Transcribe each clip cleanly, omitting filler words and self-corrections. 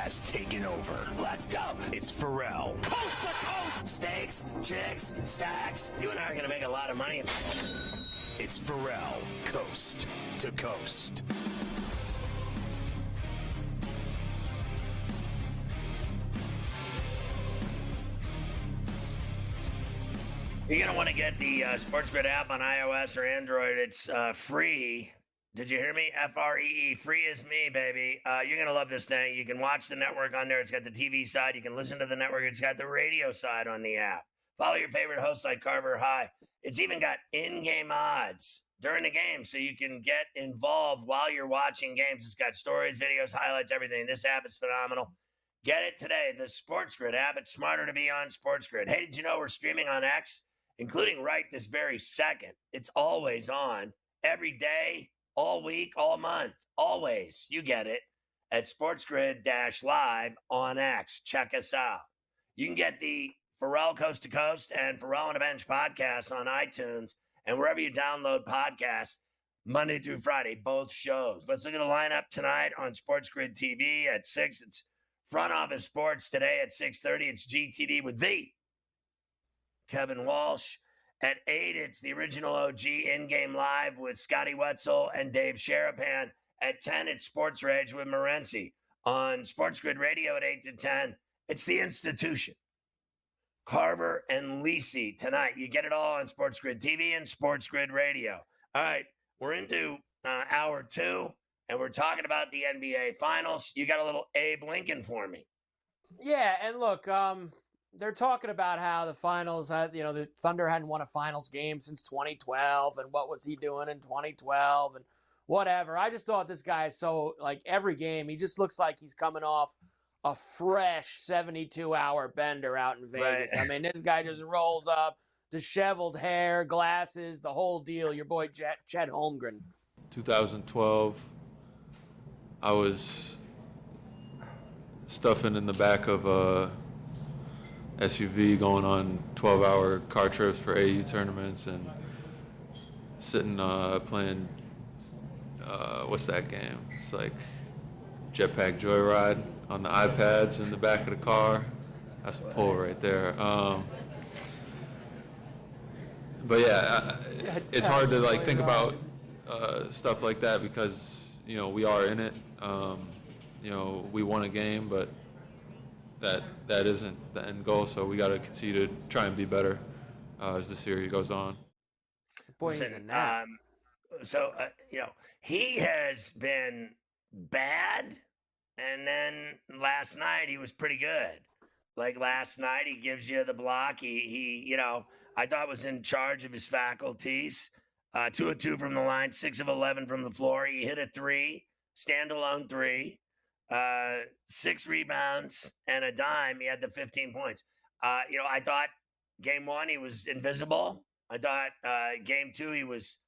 has taken over. Let's go. It's Ferrall. Coast to coast. Steaks, chicks, stacks. You and I are going to make a lot of money. It's Ferrall, coast to coast. You're going to want to get the SportsGrid app on iOS or Android. It's free. Did you hear me? Free. Free is me, baby. You're going to love this thing. You can watch the network on there. It's got the TV side. You can listen to the network. It's got the radio side on the app. Follow your favorite hosts like Carver High. It's even got in-game odds during the game, so you can get involved while you're watching games. It's got stories, videos, highlights, everything. This app is phenomenal. Get it today. The SportsGrid app. It's smarter to be on SportsGrid. Hey, did you know we're streaming on X? Including right this very second. It's always on. Every day, all week, all month. Always. You get it. At SportsGrid-Live on X. Check us out. You can get the Ferrall Coast to Coast and Ferrall on the Bench podcasts on iTunes and wherever you download podcasts Monday through Friday, both shows. Let's look at the lineup tonight on SportsGrid TV at 6. It's Front Office Sports today at 6:30. It's GTD with the Kevin Walsh. At 8, it's the original OG in-game live with Scotty Wetzel and Dave Sharapan. At 10, it's Sports Rage with Morency. On SportsGrid Radio at 8 to 10, it's The Institution. Carver and Lisi tonight. You get it all on SportsGrid TV and SportsGrid Radio. All right, we're into hour 2, and we're talking about the NBA Finals. You got a little Abe Lincoln for me. Yeah, and look, they're talking about how the finals, the Thunder hadn't won a finals game since 2012, and what was he doing in 2012, and whatever. I just thought this guy is so, like, every game, he just looks like he's coming off a fresh 72-hour bender out in Vegas. Right. I mean, this guy just rolls up, disheveled hair, glasses, the whole deal. Your boy Chet Holmgren. 2012, I was stuffing in the back of a SUV going on 12-hour car trips for AU tournaments and sitting playing, what's that game? It's like Jetpack Joyride on the iPads in the back of the car. That's a pull right there. But yeah, it's hard to like think about stuff like that because, we are in it. We won a game, but that isn't the end goal, so we got to continue to try and be better as the series goes on. Listen, he has been bad, and then last night he was pretty good. Like last night, he gives you the block. He I thought was in charge of his faculties. 2 of 2 from the line, 6 of 11 from the floor. He hit a 3, standalone 3. 6 rebounds and a dime. He had the 15 points. I thought game 1 he was invisible. I thought game 2 he was,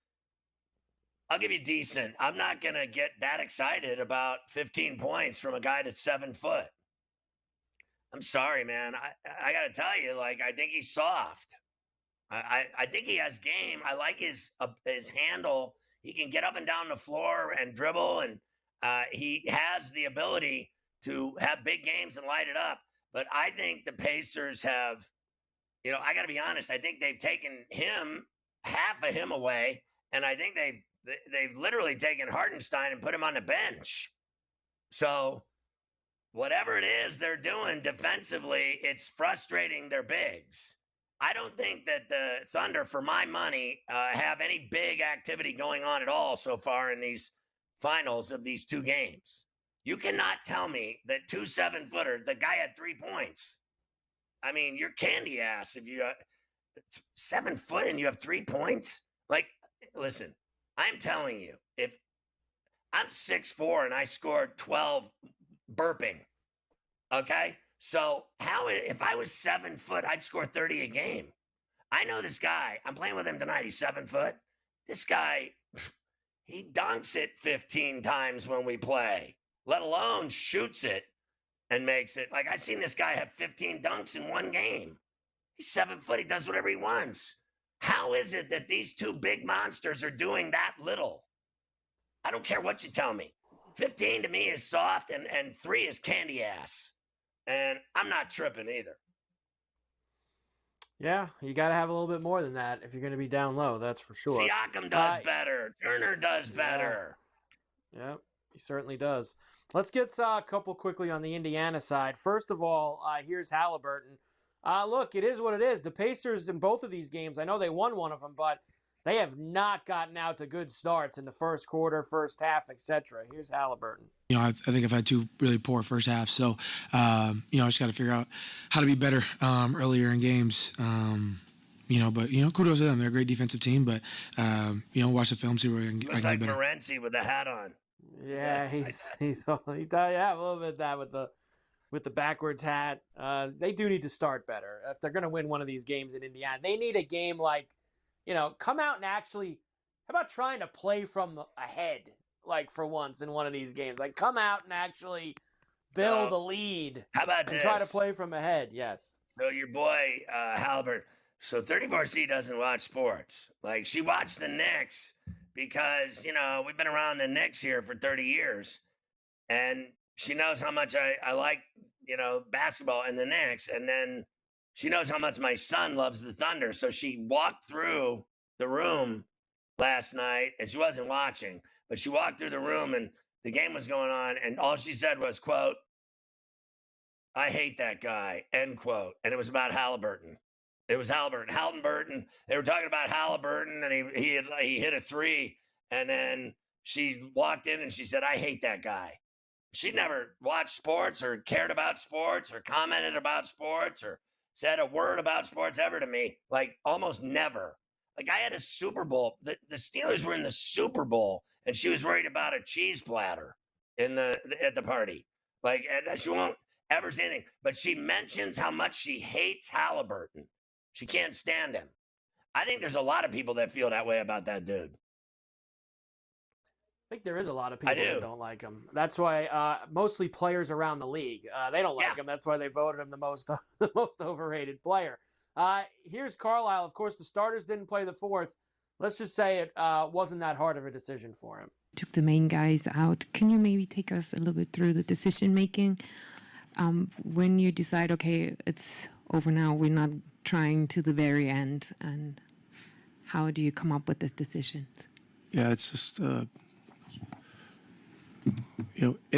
I'll give you decent. I'm not going to get that excited about 15 points from a guy that's 7 foot. I'm sorry, man. I got to tell you, like, I think he's soft. I think he has game. I like his handle. He can get up and down the floor and dribble, and he has the ability to have big games and light it up. But I think the Pacers have, I got to be honest, I think they've taken half of him away, and I think they've literally taken Hartenstein and put him on the bench. So whatever it is they're doing defensively, it's frustrating their bigs. I don't think that the Thunder, for my money, have any big activity going on at all so far in these finals of these 2 games. You cannot tell me that 2 7-footer, the guy had 3 points. I mean, you're candy ass if you 7 foot and you have 3 points. Like, listen, I'm telling you, if I'm 6'4" and I scored 12 burping, okay? So if I was 7 foot, I'd score 30 a game. I know this guy. I'm playing with him tonight. He's 7 foot. This guy, he dunks it 15 times when we play, let alone shoots it and makes it. Like, I've seen this guy have 15 dunks in one game. He's 7 foot. He does whatever he wants. How is it that these 2 big monsters are doing that little? I don't care what you tell me. 15 to me is soft, and 3 is candy ass. And I'm not tripping either. Yeah, you got to have a little bit more than that if you're going to be down low. That's for sure. Siakam does better. Turner does better. Yeah, he certainly does. Let's get a couple quickly on the Indiana side. First of all, here's Halliburton. Look, it is what it is. The Pacers in both of these games, I know they won one of them, but they have not gotten out to good starts in the first quarter, first half, etc. Here's Halliburton. I think I've had 2 really poor first halves. So, I just got to figure out how to be better earlier in games. But kudos to them. They're a great defensive team. But, watch the film, see where I can get better. Looks like Morency with the hat on. Yeah, he does have a little bit of that with the backwards hat. They do need to start better. If they're going to win one of these games in Indiana, they need a game like, come out and actually, how about trying to play from ahead, like for once in one of these games? Like come out and actually build a lead. How about this? Try to play from ahead, yes. So your boy, Halliburton, so 34C doesn't watch sports. Like she watched the Knicks because, we've been around the Knicks here for 30 years. And she knows how much I like, basketball and the Knicks. And then she knows how much my son loves the Thunder. So she walked through the room last night, and she wasn't watching, but she walked through the room and the game was going on. And all she said was, quote, "I hate that guy," end quote. And it was about Halliburton. It was Halliburton. They were talking about Halliburton, and he hit a 3. And then she walked in and she said, "I hate that guy." She never watched sports or cared about sports or commented about sports or said a word about sports ever to me. Like almost never. Like I had a Super Bowl. The Steelers were in the Super Bowl, and she was worried about a cheese platter at the party. Like, and she won't ever say anything. But she mentions how much she hates Halliburton. She can't stand him. I think there's a lot of people that feel that way about that dude. I think there is a lot of people that don't like him. That's why mostly players around the league, they don't like him. That's why they voted him the most overrated player. Here's Carlisle. Of course, the starters didn't play the 4th. Let's just say it wasn't that hard of a decision for him. Took the main guys out. Can you maybe take us a little bit through the decision making? When you decide, okay, it's over now, we're not trying to the very end, and how do you come up with the decisions? Yeah, it's just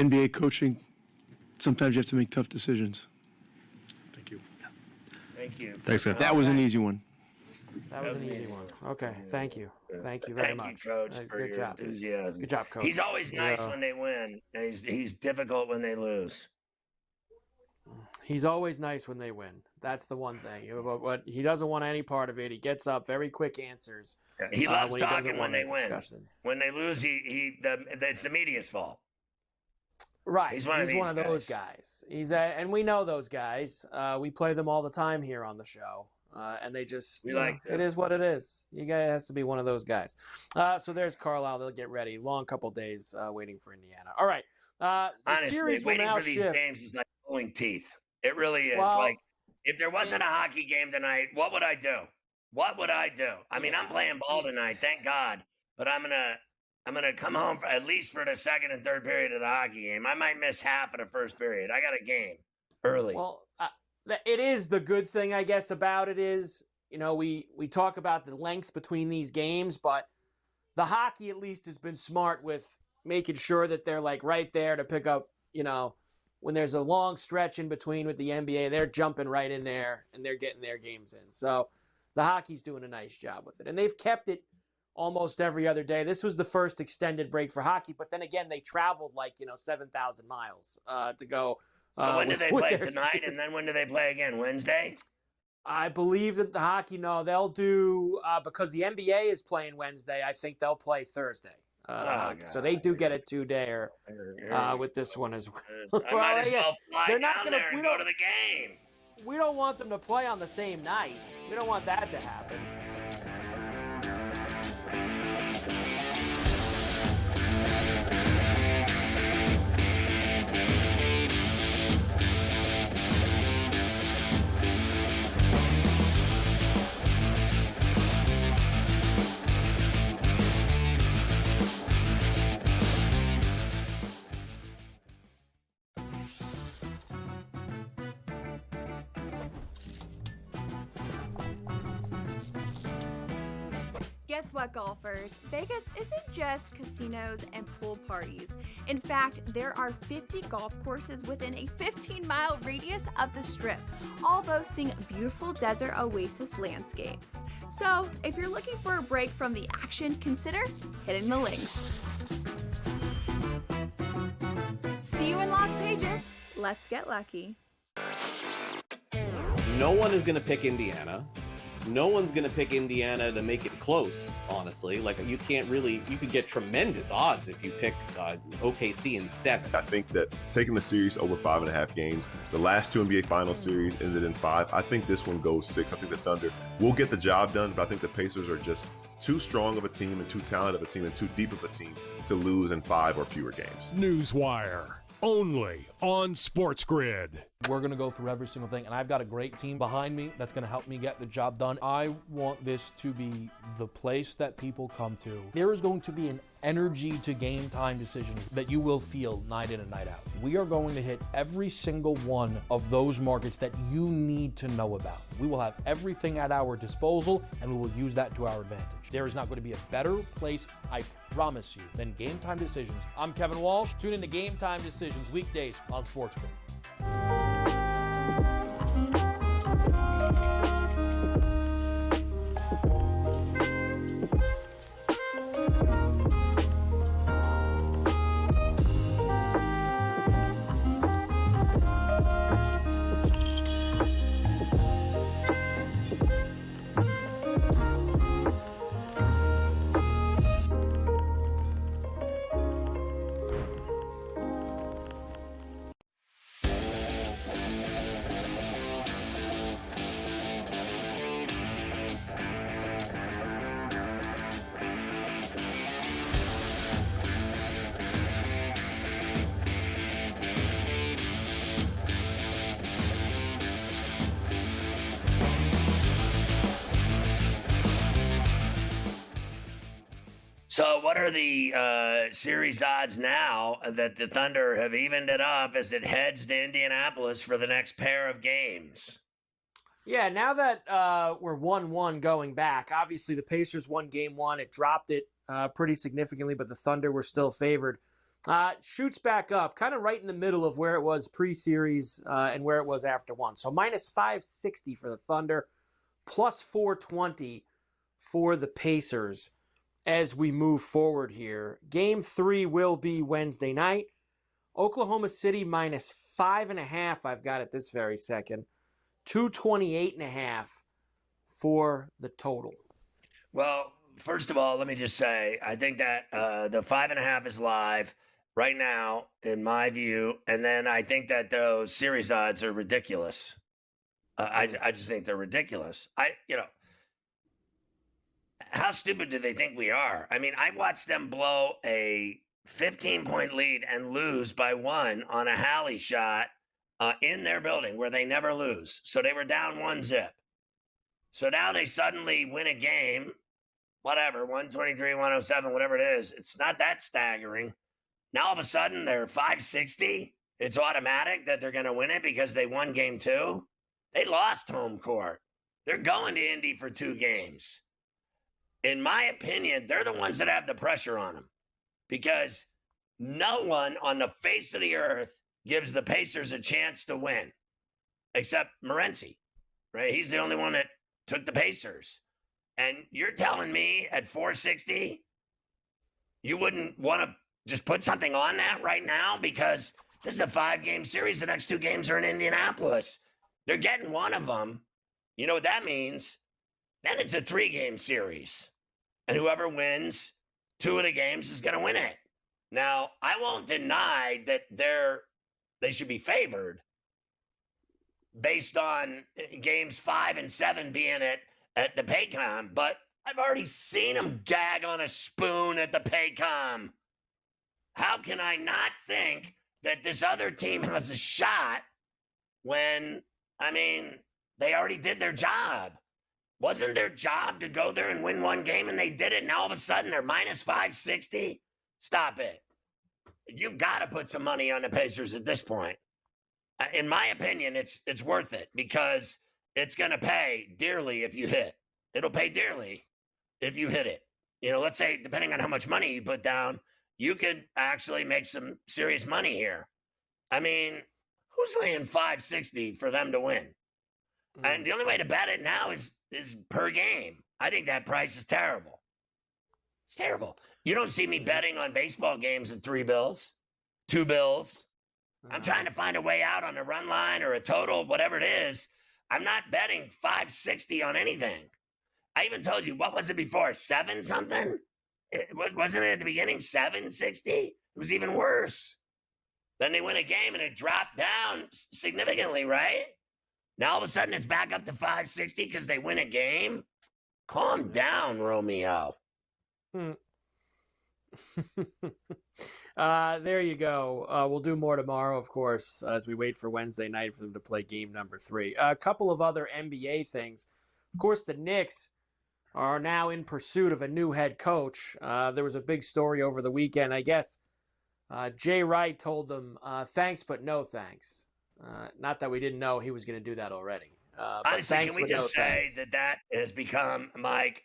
NBA coaching, sometimes you have to make tough decisions. Thank you. Thank you. Thanks, guys. That was an easy one. That was an easy one. Okay, thank you. Thank you very much. Thank you, Coach, for good your job. enthusiasm. Good job, Coach. He's always nice when they win. And he's difficult when they lose. He's always nice when they win. That's the one thing. But he doesn't want any part of it. He gets up, very quick answers. He loves when talking when they win. discussion. When they lose, it's the media's fault. Right. He's one of those guys. And we know those guys. We play them all the time here on the show. And they just, it is what it is. You guys has to be one of those guys. So there's Carlisle. They'll get ready. Long couple days waiting for Indiana. All right. Honestly, waiting for these games is like pulling teeth. It really is. Like, if there wasn't a hockey game tonight, what would I do? I mean, I'm playing ball tonight, thank God. But I'm gonna come home at least for the second and third period of the hockey game. I might miss half of the first period. I got a game early. Well, it is the good thing, I guess, about it is, we talk about the length between these games, but the hockey at least has been smart with making sure that they're like right there to pick up, when there's a long stretch in between with the NBA, they're jumping right in there and they're getting their games in. So the hockey's doing a nice job with it. And they've kept it almost every other day. This was the first extended break for hockey, but then again, they traveled 7,000 miles to go. So when do they play tonight? And then when do they play again? Wednesday? I believe that the hockey, they'll do, because the NBA is playing Wednesday, I think they'll play Thursday. So they do get a 2-dayer with this one as well. I might as well fly down there and go to the game. We don't want them to play on the same night. We don't want that to happen. Guess what, golfers? Vegas isn't just casinos and pool parties. In fact, there are 50 golf courses within a 15-mile radius of the Strip, all boasting beautiful desert oasis landscapes. So, if you're looking for a break from the action, consider hitting the links. See you in Las Vegas. Let's get lucky. No one is going to pick Indiana. No one's going to pick Indiana to make it close, honestly. Like, you could get tremendous odds if you pick OKC in 7. I think that taking the series over 5.5 games, the last 2 NBA Finals series ended in 5. I think this one goes 6. I think the Thunder will get the job done, but I think the Pacers are just too strong of a team and too talented of a team and too deep of a team to lose in 5 or fewer games. Newswire, only on SportsGrid. We're going to go through every single thing, and I've got a great team behind me that's going to help me get the job done. I want this to be the place that people come to. There is going to be an energy to game time decisions that you will feel night in and night out. We are going to hit every single one of those markets that you need to know about. We will have everything at our disposal, and we will use that to our advantage. There is not going to be a better place, I promise you, than Game Time Decisions. I'm Kevin Walsh. Tune in to Game Time Decisions weekdays on SportsGrid. So what are the series odds now that the Thunder have evened it up as it heads to Indianapolis for the next pair of games? Yeah, now that we're 1-1 going back, obviously the Pacers won game 1. It dropped it pretty significantly, but the Thunder were still favored. Shoots back up, kind of right in the middle of where it was pre-series and where it was after 1. So minus 560 for the Thunder, plus 420 for the Pacers as we move forward here. Game 3 will be Wednesday night. Oklahoma City minus 5.5, I've got it this very second. 228.5 for the total. Well, first of all, let me just say, I think that the 5.5 is live right now, in my view. And then I think that those series odds are ridiculous. I just think they're ridiculous. How stupid do they think we are? I mean, I watched them blow a 15-point lead and lose by 1 on a Halley shot in their building where they never lose. So they were down 1-0. So now they suddenly win a game, whatever, 123, 107, whatever it is. It's not that staggering. Now all of a sudden they're 560. It's automatic that they're going to win it because they won game 2. They lost home court. They're going to Indy for 2 games. In my opinion, they're the ones that have the pressure on them because no one on the face of the earth gives the Pacers a chance to win except Morency, right? He's the only one that took the Pacers. And you're telling me at 460, you wouldn't want to just put something on that right now because this is a 5-game series. The next 2 games are in Indianapolis. They're getting one of them. You know what that means? Then it's a 3-game series. And whoever wins 2 of the games is going to win it. Now, I won't deny that they should be favored based on games 5 and 7 being at the Paycom, but I've already seen them gag on a spoon at the Paycom. How can I not think that this other team has a shot when, they already did their job? Wasn't their job to go there and win 1 game, and they did it, and all of a sudden they're minus 560? Stop it. You've got to put some money on the Pacers at this point. In my opinion, it's worth it because it's going to pay dearly if you hit. It'll pay dearly if you hit it. Let's say, depending on how much money you put down, you could actually make some serious money here. I mean, who's laying 560 for them to win? And the only way to bet it now is per game. I think that price is terrible. It's terrible. You don't see me betting on baseball games at $3 bills, $2 bills. I'm trying to find a way out on a run line or a total, whatever it is. I'm not betting 560 on anything. I even told you, what was it before? 7 something? Wasn't it at the beginning 760? It was even worse. Then they win a game and it dropped down significantly, right? Now all of a sudden it's back up to 560 because they win a game? Calm down, Romeo. There you go. We'll do more tomorrow, of course, as we wait for Wednesday night for them to play game number 3. A couple of other NBA things. Of course, the Knicks are now in pursuit of a new head coach. There was a big story over the weekend. I guess Jay Wright told them, thanks, but no thanks. Not that we didn't know he was going to do that already. Honestly, can we just say that has become, Mike,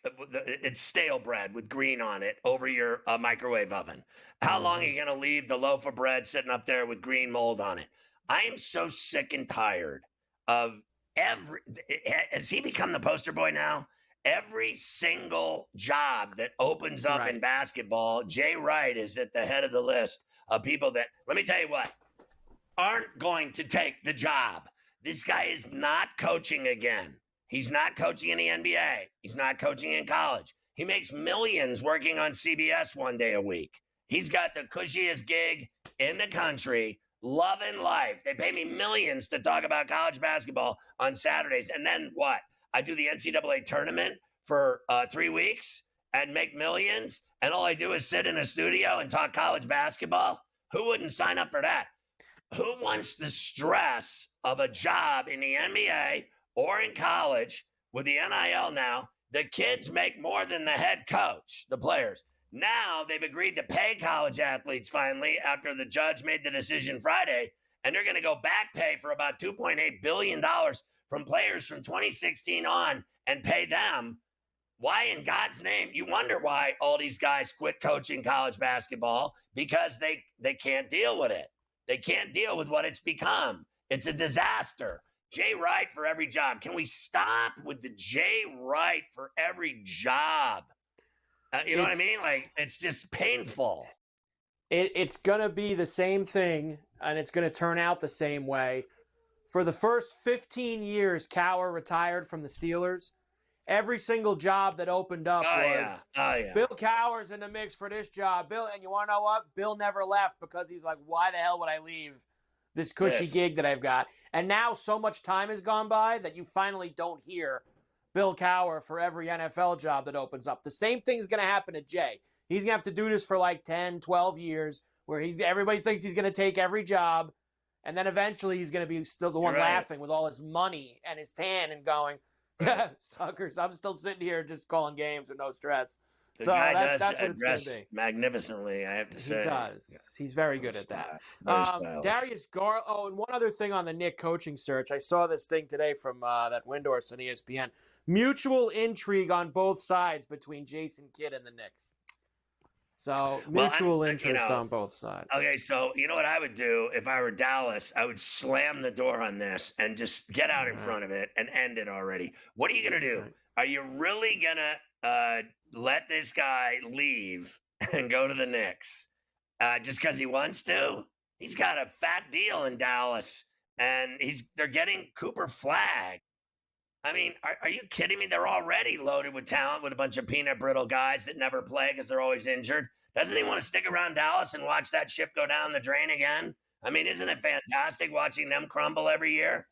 it's stale bread with green on it over your microwave oven. How long are you going to leave the loaf of bread sitting up there with green mold on it? I am so sick and tired of has he become the poster boy now? Every single job that opens up in basketball, Jay Wright is at the head of the list of people that, let me tell you what, aren't going to take the job. This guy is not coaching again. He's not coaching in the NBA. He's not coaching in college. He makes millions working on CBS one day a week. He's got the cushiest gig in the country, loving life. They pay me millions to talk about college basketball on Saturdays. And then what? I do the NCAA tournament for 3 weeks and make millions. And all I do is sit in a studio and talk college basketball. Who wouldn't sign up for that? Who wants the stress of a job in the NBA or in college with the NIL now? The kids make more than the head coach, the players. Now they've agreed to pay college athletes finally after the judge made the decision Friday, and they're going to go back pay for about $2.8 billion from players from 2016 on and pay them. Why in God's name? You wonder why all these guys quit coaching college basketball, because they can't deal with it. They can't deal with what it's become. It's a disaster. Jay Wright for every job. Can we stop with the Jay Wright for every job? You know what I mean? Like, it's just painful. It's going to be the same thing, and it's going to turn out the same way. For the first 15 years, Cowher retired from the Steelers. Every single job that opened up Bill Cowher's in the mix for this job. Bill, and you want to know what? Bill never left because he's like, why the hell would I leave this cushy gig that I've got? And now so much time has gone by that you finally don't hear Bill Cowher for every NFL job that opens up. The same thing's going to happen to Jay. He's going to have to do this for like 10, 12 years where everybody thinks he's going to take every job. And then eventually he's going to be still the one laughing with all his money and his tan and going, suckers, I'm still sitting here just calling games with no stress. The guy does that's what it's going to be. Magnificently, I have to say. He does. Yeah. He's very good at that. Darius and one other thing on the Knick coaching search. I saw this thing today from that Windhorst on ESPN. Mutual intrigue on both sides between Jason Kidd and the Knicks. So mutual interest on both sides. Okay, so you know what I would do if I were Dallas? I would slam the door on this and just get out in front of it and end it already. What are you going to do? Are you really going to let this guy leave and go to the Knicks just because he wants to? He's got a fat deal in Dallas, and they're getting Cooper Flagg. I mean, are you kidding me? They're already loaded with talent with a bunch of peanut brittle guys that never play because they're always injured. Doesn't he want to stick around Dallas and watch that ship go down the drain again? I mean, isn't it fantastic watching them crumble every year?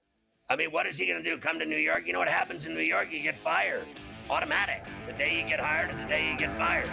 I mean, what is he going to do? Come to New York? You know what happens in New York? You get fired. Automatic. The day you get hired is the day you get fired.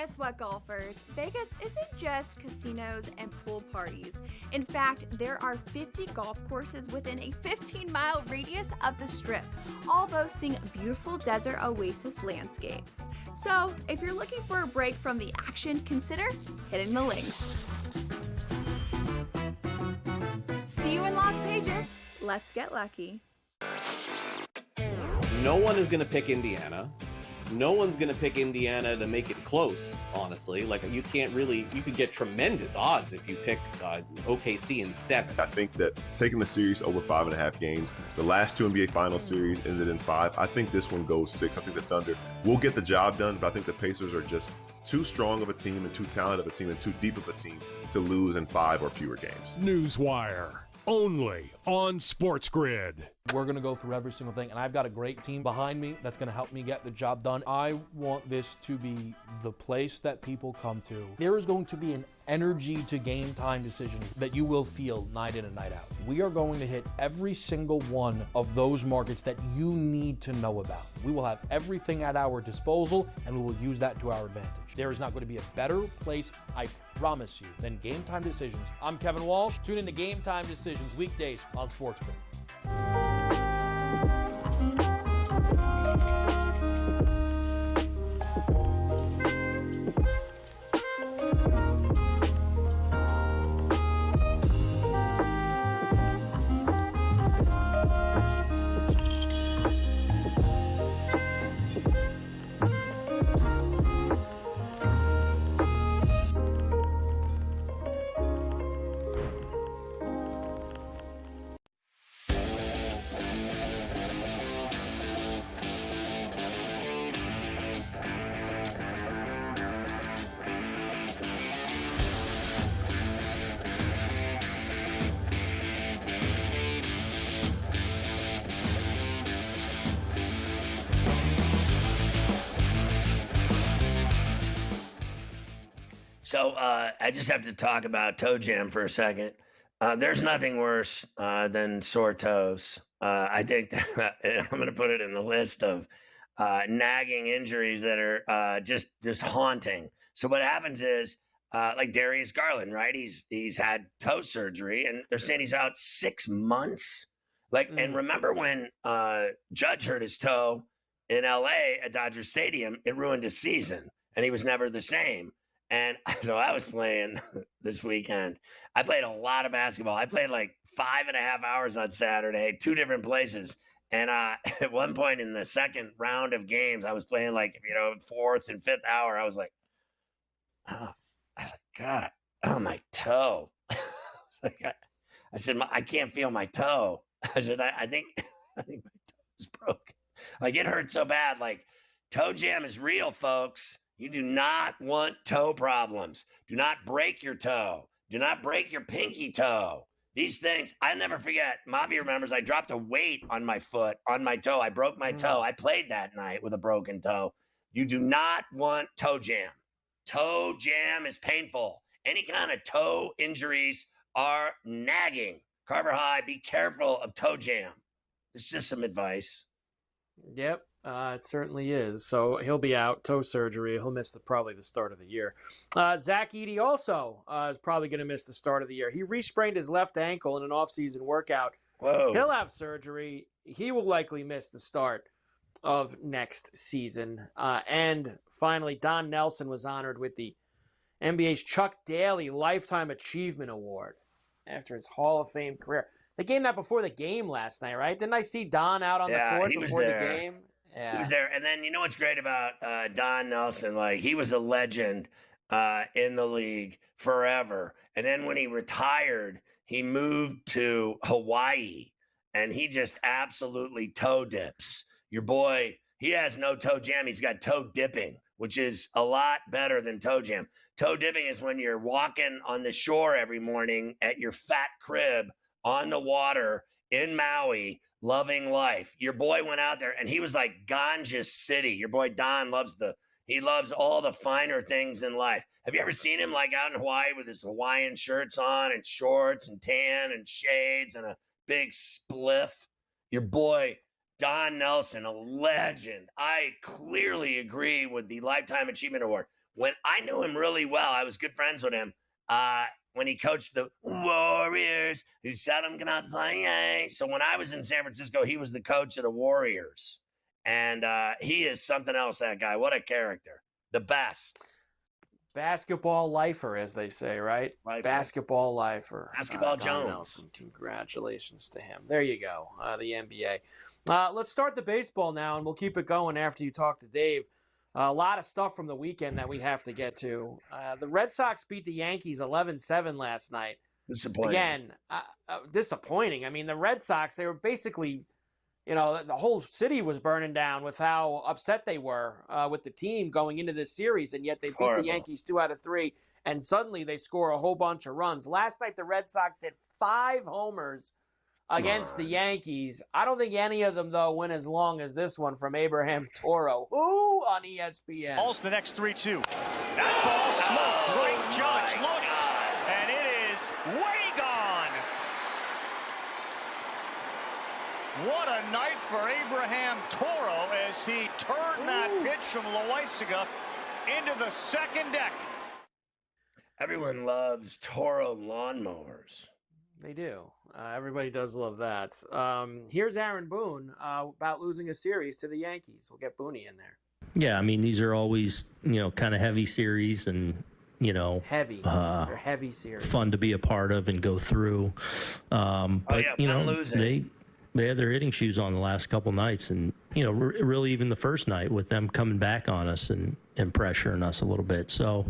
Guess what, golfers? Vegas isn't just casinos and pool parties. In fact, there are 50 golf courses within a 15-mile radius of the Strip, all boasting beautiful desert oasis landscapes. So, if you're looking for a break from the action, consider hitting the links. See you in Las Vegas. Let's get lucky. No one is going to pick Indiana. No one's going to pick Indiana to make it close, honestly. Like, you could get tremendous odds if you pick OKC in 7. I think that taking the series over 5.5 games, the last 2 NBA Finals series ended in 5. I think this one goes 6. I think the Thunder will get the job done, but I think the Pacers are just too strong of a team and too talented of a team and too deep of a team to lose in 5 or fewer games. Newswire, only on SportsGrid. We're going to go through every single thing, and I've got a great team behind me that's going to help me get the job done. I want this to be the place that people come to. There is going to be an energy to game time decisions that you will feel night in and night out. We are going to hit every single one of those markets that you need to know about. We will have everything at our disposal, and we will use that to our advantage. There is not going to be a better place, I promise you, than Game Time Decisions. I'm Kevin Walsh. Tune in to Game Time Decisions weekdays on SportsGrid. So I just have to talk about toe jam for a second. There's nothing worse than sore toes. I think that I'm going to put it in the list of nagging injuries that are just haunting. So what happens is, like Darius Garland, right? He's had toe surgery, and they're saying he's out 6 months. And remember when Judge hurt his toe in LA at Dodger Stadium? It ruined his season, and he was never the same. And so I was playing this weekend. I played a lot of basketball. I played like 5.5 hours on Saturday, 2 different places. And at one point in the second round of games, I was playing like, 4th and 5th hour. I was like, God, my toe. I said, I can't feel my toe. I said, I think my toe is broken. Like, it hurt so bad. Like, toe jam is real, folks. You do not want toe problems. Do not break your toe. Do not break your pinky toe. These things, I never forget. Mavi remembers I dropped a weight on my foot, on my toe. I broke my toe. I played that night with a broken toe. You do not want toe jam. Toe jam is painful. Any kind of toe injuries are nagging. Carver High, be careful of toe jam. It's just some advice. Yep. It certainly is. So he'll be out, toe surgery. He'll miss probably the start of the year. Zach Edey also is probably going to miss the start of the year. He re-sprained his left ankle in an off-season workout. Whoa. He'll have surgery. He will likely miss the start of next season. And finally, Don Nelson was honored with the NBA's Chuck Daly Lifetime Achievement Award after his Hall of Fame career. They gave that before the game last night, right? Didn't I see Don out on the court before the game? Yeah. He was there. And then you know what's great about Don Nelson? Like, he was a legend in the league forever. And then when he retired, he moved to Hawaii, and he just absolutely toe dips. Your boy, he has no toe jam. He's got toe dipping, which is a lot better than toe jam. Toe dipping is when you're walking on the shore every morning at your fat crib on the water in Maui, loving life. Your boy went out there and he was like Ganja City. Your boy Don loves all the finer things in life. Have you ever seen him like out in Hawaii with his Hawaiian shirts on and shorts and tan and shades and a big spliff? Your boy Don Nelson, a legend. I clearly agree with the Lifetime Achievement Award. when I knew him really well, I was good friends with him. When he coached the Warriors, who said I'm gonna play. So when I was in San Francisco, he was the coach of the Warriors, and he is something else. That guy, what a character, the best. Basketball lifer, as they say, right? Lifer. Basketball lifer. Basketball Don Jones. Nelson. Congratulations to him. There you go. The NBA. Let's start the baseball now, and we'll keep it going after you talk to Dave. A lot of stuff from the weekend that we have to get to. The Red Sox beat the Yankees 11-7 last night. Disappointing. Again, disappointing. I mean, the Red Sox, they were basically, the whole city was burning down with how upset they were with the team going into this series, and yet they beat the Yankees 2 out of 3, and suddenly they score a whole bunch of runs. Last night, the Red Sox hit 5 homers against the Yankees. I don't think any of them, though, went as long as this one from Abraham Toro. Who on ESPN? Balls the next 3-2. That ball smoked. Great Judge looks, and it is way gone. What a night for Abraham Toro as he turned that pitch from Loaisaga into the second deck. Everyone loves Toro lawnmowers. They do. Everybody does love that. Here's Aaron Boone about losing a series to the Yankees. We'll get Booney in there. Yeah, I mean, these are always, kind of heavy series and, heavy. They're heavy series. Fun to be a part of and go through. But, losing. they had their hitting shoes on the last couple nights, and, really even the first night with them coming back on us and pressuring us a little bit. So,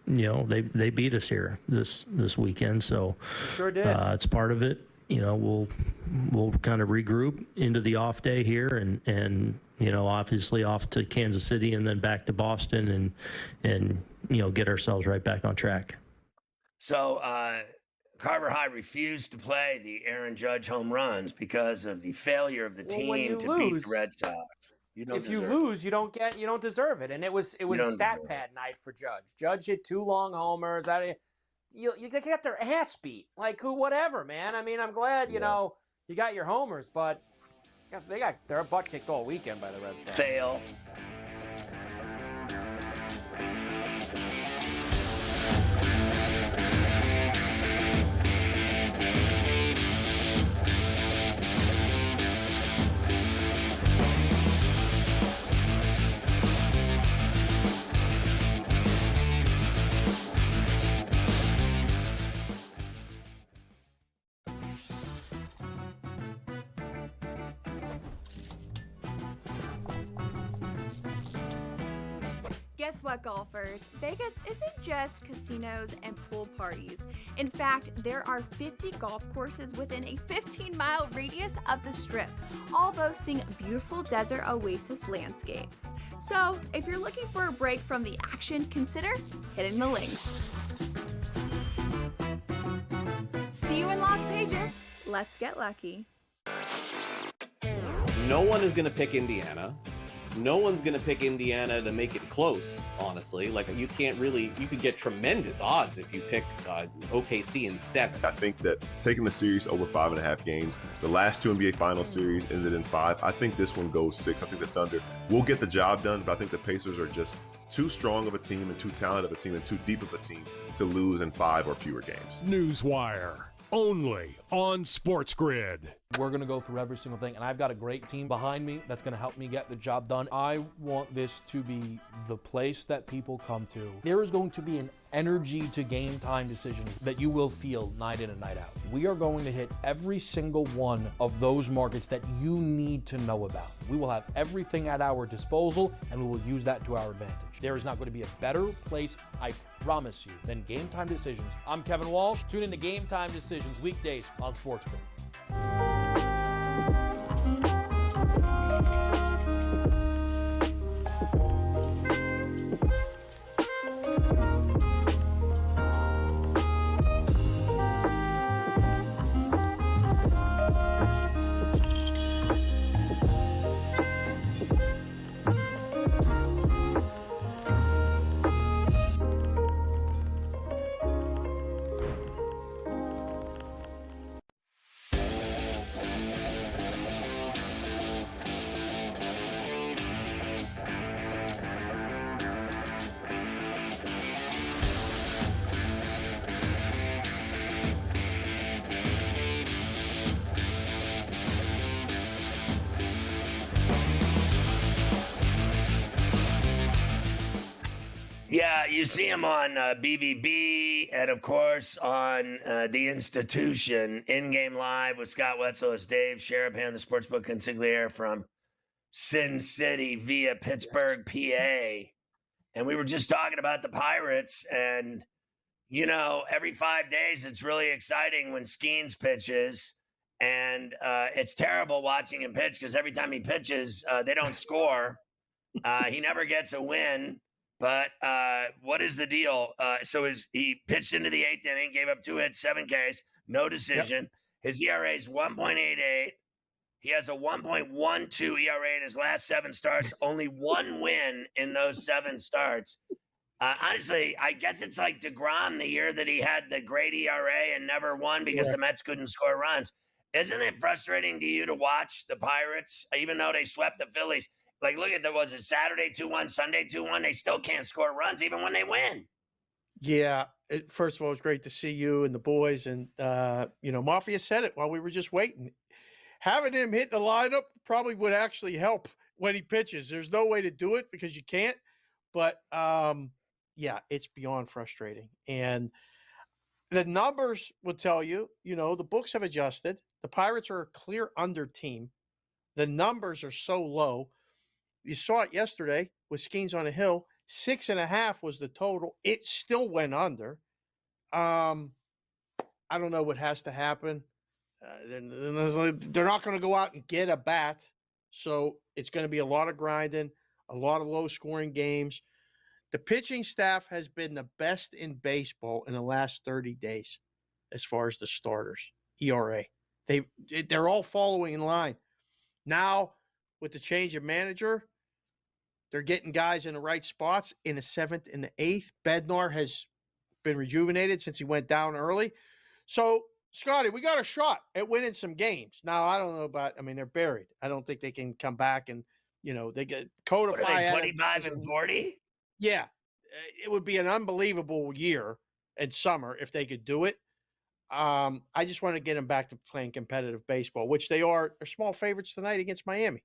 they beat us here this weekend, so they sure did. It's part of it. We'll kind of regroup into the off day here, and obviously off to Kansas City and then back to Boston, and get ourselves right back on track. So Carver High refused to play the Aaron Judge home runs because of the failure of the team to beat the Red Sox. If you lose, you don't deserve it. And it was stat pad night for Judge. Judge hit 2 long homers. You get their ass beat. Like, whatever, man. I mean, I'm glad, you got your homers, but they got their butt kicked all weekend by the Red Sox. Fail. Guess what, golfers? Vegas isn't just casinos and pool parties. In fact, there are 50 golf courses within a 15-mile radius of the Strip, all boasting beautiful desert oasis landscapes. So, if you're looking for a break from the action, consider hitting the links. See you in Las Vegas. Let's get lucky. No one is going to pick Indiana. No one's going to pick Indiana to make it close, honestly. Like, you could get tremendous odds if you pick OKC in 7. I think that taking the series over 5.5 games, the last 2 NBA Finals series ended in 5. I think this one goes 6. I think the Thunder will get the job done, but I think the Pacers are just too strong of a team and too talented of a team and too deep of a team to lose in 5 or fewer games. Newswire, only on SportsGrid. We're going to go through every single thing, and I've got a great team behind me that's going to help me get the job done. I want this to be the place that people come to. There is going to be an energy to game time decisions that you will feel night in and night out. We are going to hit every single one of those markets that you need to know about. We will have everything at our disposal, and we will use that to our advantage. There is not going to be a better place, I promise you, than Game Time Decisions. I'm Kevin Walsh. Tune in to Game Time Decisions weekdays on SportsGrid. Yeah, you see him on BVB and, of course, on The Institution, In-Game Live with Scott Wetzel as Dave Sherapan, the sportsbook consigliere from Sin City via Pittsburgh, PA. And we were just talking about the Pirates. And, every 5 days, it's really exciting when Skeens pitches. And it's terrible watching him pitch because every time he pitches, they don't score. He never gets a win. But what is the deal? He pitched into the 8th inning, gave up 2 hits, 7 Ks, no decision. Yep. His ERA is 1.88. He has a 1.12 ERA in his last 7 starts. Only 1 win in those 7 starts. Honestly, I guess it's like DeGrom the year that he had the great ERA and never won because the Mets couldn't score runs. Isn't it frustrating to you to watch the Pirates, even though they swept the Phillies? Like, look at was it Saturday 2-1, Sunday 2-1? They still can't score runs even when they win. Yeah. First of all, it's great to see you and the boys. And, Mafia said it while we were just waiting. Having him hit the lineup probably would actually help when he pitches. There's no way to do it because you can't. But, it's beyond frustrating. And the numbers will tell you, the books have adjusted. The Pirates are a clear under team. The numbers are so low. You saw it yesterday with Skeens on a Hill. 6.5 was the total. It still went under. I don't know what has to happen. They're not going to go out and get a bat. So it's going to be a lot of grinding, a lot of low-scoring games. The pitching staff has been the best in baseball in the last 30 days as far as the starters, ERA. They're all following in line. Now, with the change of manager, they're getting guys in the right spots in the 7th and the 8th. Bednar has been rejuvenated since he went down early. So, Scotty, we got a shot at winning some games. Now, I don't know they're buried. I don't think they can come back and, they get codified. What are they, 25 and 40? Yeah. It would be an unbelievable year and summer if they could do it. I just want to get them back to playing competitive baseball, which they are. They're small favorites tonight against Miami.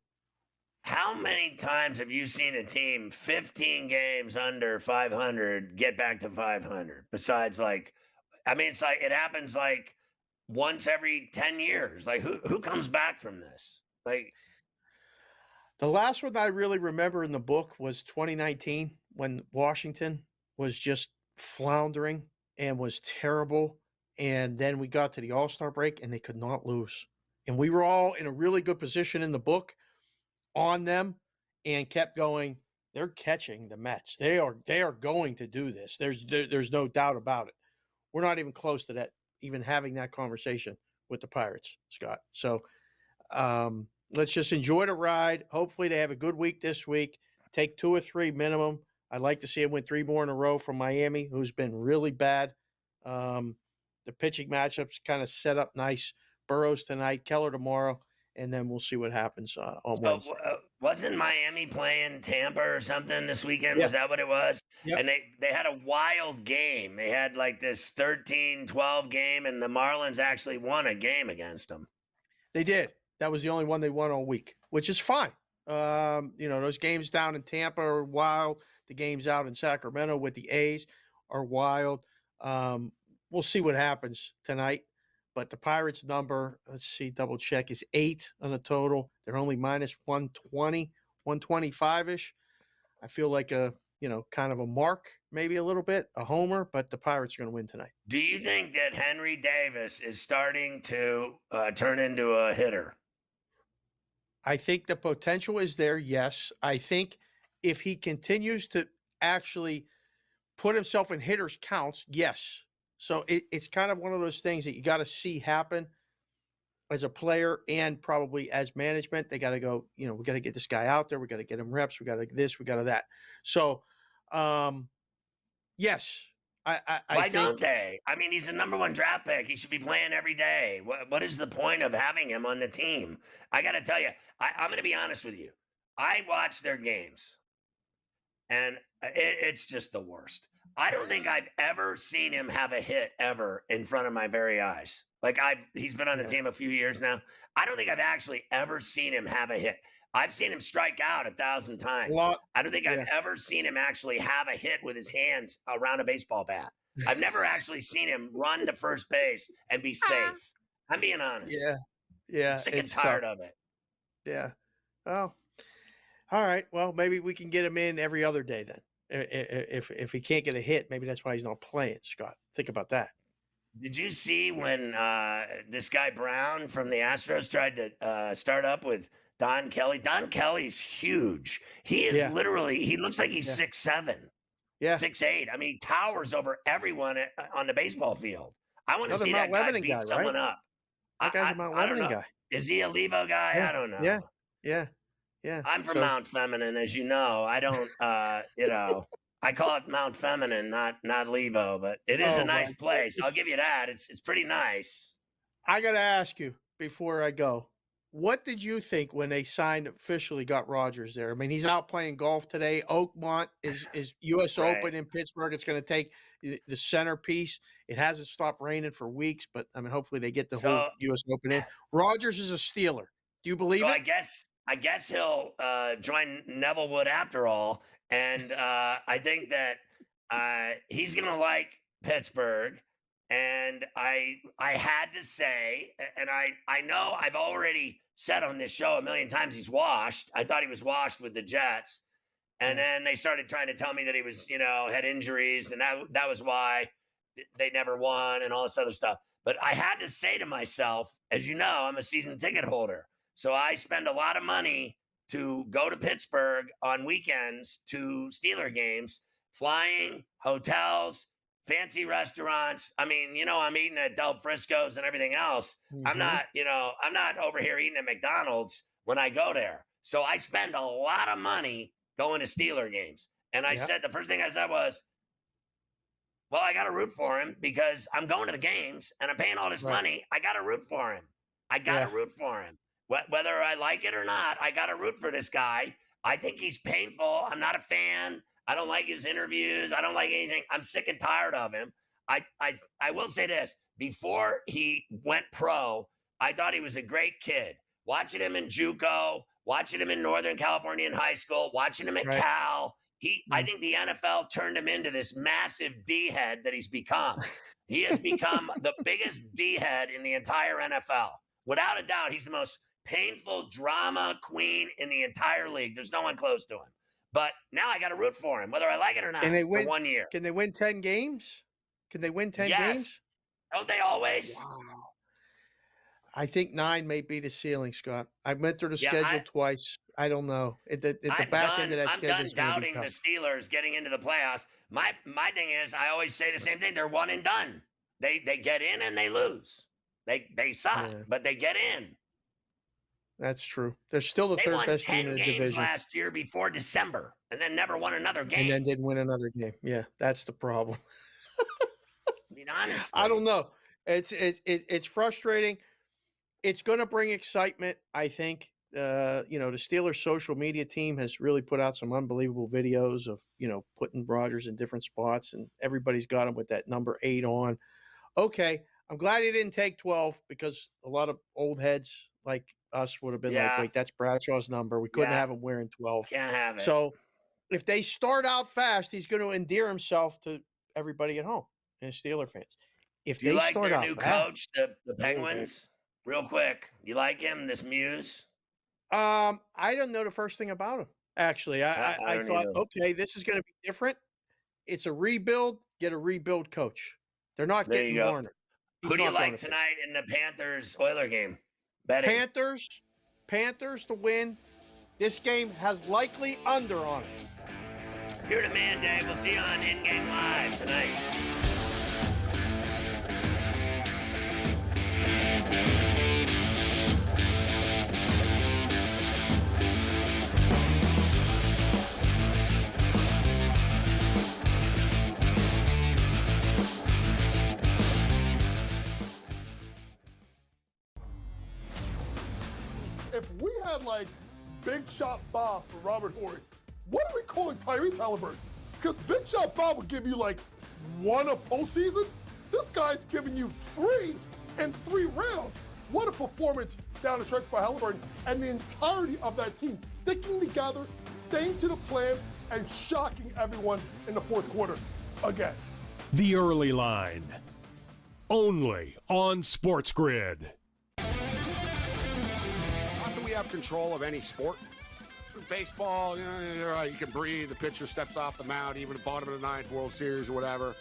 How many times have you seen a team 15 games under 500 get back to 500? Besides, it's like it happens like once every 10 years. Like, who comes back from this? Like, the last one I really remember in the book was 2019 when Washington was just floundering and was terrible. And then we got to the All-Star break and they could not lose. And we were all in a really good position in the book on them and kept going. They're catching the Mets. They are going to do this. There's no doubt about it. We're not even close to that, even having that conversation with the Pirates, Scott. So let's just enjoy the ride. Hopefully they have a good week this week. Take 2 or 3 minimum. I'd like to see him win 3 more in a row from Miami, who's been really bad. The pitching matchups kind of set up nice. Burrows tonight, Keller tomorrow, and then we'll see what happens on Wednesday. Wasn't Miami playing Tampa or something this weekend? Yeah. Was that what it was? Yep. And they had a wild game. They had like this 13-12 game, and the Marlins actually won a game against them. They did. That was the only one they won all week, which is fine. Those games down in Tampa are wild. The games out in Sacramento with the A's are wild. We'll see what happens tonight. But the Pirates number, let's see, double check, is 8 on the total. They're only minus 120, 125-ish. I feel like kind of a mark, maybe a little bit, a homer, but the Pirates are going to win tonight. Do you think that Henry Davis is starting to turn into a hitter? I think the potential is there, yes. I think if he continues to actually put himself in hitters' counts, yes. So it's kind of one of those things that you got to see happen as a player and probably as management. They got to go, we got to get this guy out there. We got to get him reps. We got to this, we got to that. So, yes. Why don't they? I mean, he's a number 1 draft pick. He should be playing every day. What is the point of having him on the team? I got to tell you, I'm going to be honest with you. I watch their games, and it's just the worst. I don't think I've ever seen him have a hit ever in front of my very eyes. Like he's been on the team a few years now. I don't think I've actually ever seen him have a hit. I've seen him strike out 1,000 times. I don't think I've ever seen him actually have a hit with his hands around a baseball bat. I've never actually seen him run to first base and be safe. I'm being honest. Yeah. I'm sick and tired of it. Yeah. Well, all right. Well, maybe we can get him in every other day then. If he can't get a hit, maybe that's why he's not playing, Scott. Think about that. Did you see when this guy Brown from the Astros tried to start up with Don Kelly? Don Kelly's huge. He is literally, he looks like he's 6'7". 6'8". I mean, he towers over everyone on the baseball field. I want to see that guy beat someone up. That guy's a Mount Lebanon guy. Is he a Lebo guy? I don't know. Yeah. I'm from Mount Feminine, as you know. I don't, I call it Mount Feminine, not Lebo, but it is a nice place. I'll give you that. It's pretty nice. I got to ask you before I go, what did you think when they officially got Rogers there? I mean, he's out playing golf today. Oakmont is U.S. Open in Pittsburgh. It's going to take the centerpiece. It hasn't stopped raining for weeks, but I mean, hopefully they get the whole U.S. Open in. Rogers is a Steeler. Do you believe it? I guess he'll join Neville Wood after all. And I think that he's going to like Pittsburgh. And I had to say, and I know I've already said on this show a million times he's washed. I thought he was washed with the Jets. And then they started trying to tell me that he was, had injuries. And that was why they never won and all this other stuff. But I had to say to myself, as you know, I'm a season ticket holder. So I spend a lot of money to go to Pittsburgh on weekends to Steeler games, flying, hotels, fancy restaurants. I mean, I'm eating at Del Frisco's and everything else. I'm not over here eating at McDonald's when I go there. So I spend a lot of money going to Steeler games. And I said, the first thing I said was, well, I got to root for him because I'm going to the games and I'm paying all this money. I got to root for him. I got to root for him. Whether I like it or not, I got to root for this guy. I think he's painful. I'm not a fan. I don't like his interviews. I don't like anything. I'm sick and tired of him. I will say this. Before he went pro, I thought he was a great kid. Watching him in JUCO, watching him in Northern California in high school, watching him at Cal. I think the NFL turned him into this massive D-head that he's become. He has become the biggest D-head in the entire NFL. Without a doubt, he's the most painful drama queen in the entire league. There's no one close to him. But now I got to root for him, whether I like it or not, for 1 year. Can they win 10 games? Can they win 10 games? Don't they always? Wow. I think 9 may be the ceiling, Scott. I went through the schedule twice. I don't know. At the back end of that schedule, I'm done doubting the Steelers getting into the playoffs. My thing is, I always say the same thing. They're one and done. They get in and they lose. They suck, but they get in. That's true. They're still the third best team in the division. They won 10 games last year before December, and then never won another game. And then didn't win another game. Yeah, that's the problem. I mean, honestly, I don't know. It's frustrating. It's going to bring excitement, I think. The Steelers social media team has really put out some unbelievable videos of, putting Rodgers in different spots, and everybody's got him with that number 8 on. Okay, I'm glad he didn't take 12 because a lot of old heads like us would have been like, wait, that's Bradshaw's number. We couldn't have him wearing 12. Can't have it. So if they start out fast, he's going to endear himself to everybody at home and Steeler fans. If you they like start their out new bad, coach, the Penguins, real quick, you like him, this Muse? I don't know the first thing about him. Actually, I thought, okay, this is going to be different. It's a rebuild. Get a rebuild coach. They're not getting Warner. Who do you like tonight in the Panthers-Oiler game? Betting. Panthers to win. This game has likely under on it. You're the man, Dave. We'll see you on In Game Live tonight. If we had like Big Shot Bob for Robert Horry, what are we calling Tyrese Halliburton? Because Big Shot Bob would give you like 1 a postseason. This guy's giving you 3 in 3 rounds. What a performance down the stretch by Halliburton, and the entirety of that team sticking together, staying to the plan, and shocking everyone in the fourth quarter again. The Early Line, only on SportsGrid. Not that we have control of any sport. Baseball, you can breathe. The pitcher steps off the mound, even at the bottom of the 9th, World Series or whatever.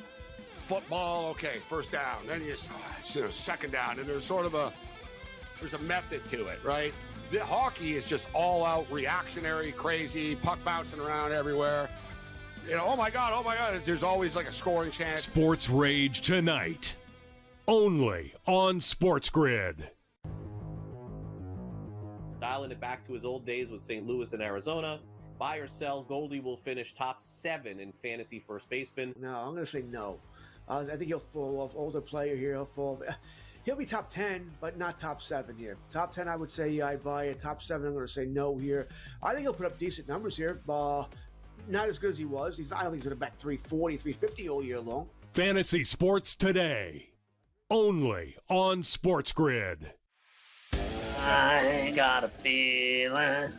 Football, okay, first down. Then you second down, and there's a method to it, right? The hockey is just all out reactionary, crazy, puck bouncing around everywhere. Oh my God, there's always like a scoring chance. Sports Rage tonight, only on SportsGrid. Dialing it back to his old days with St. Louis and Arizona. Buy or sell, Goldie will finish top 7 in fantasy first baseman. No, I'm going to say no. I think he'll fall off. Older player here, he'll be top 10, but not top 7 here. Top 10, I would say, yeah, I'd buy it. Top 7, I'm going to say no here. I think he'll put up decent numbers here. Not as good as he was. I don't think he's going to bat 340, 350 all year long. Fantasy Sports Today, only on SportsGrid. I got a feeling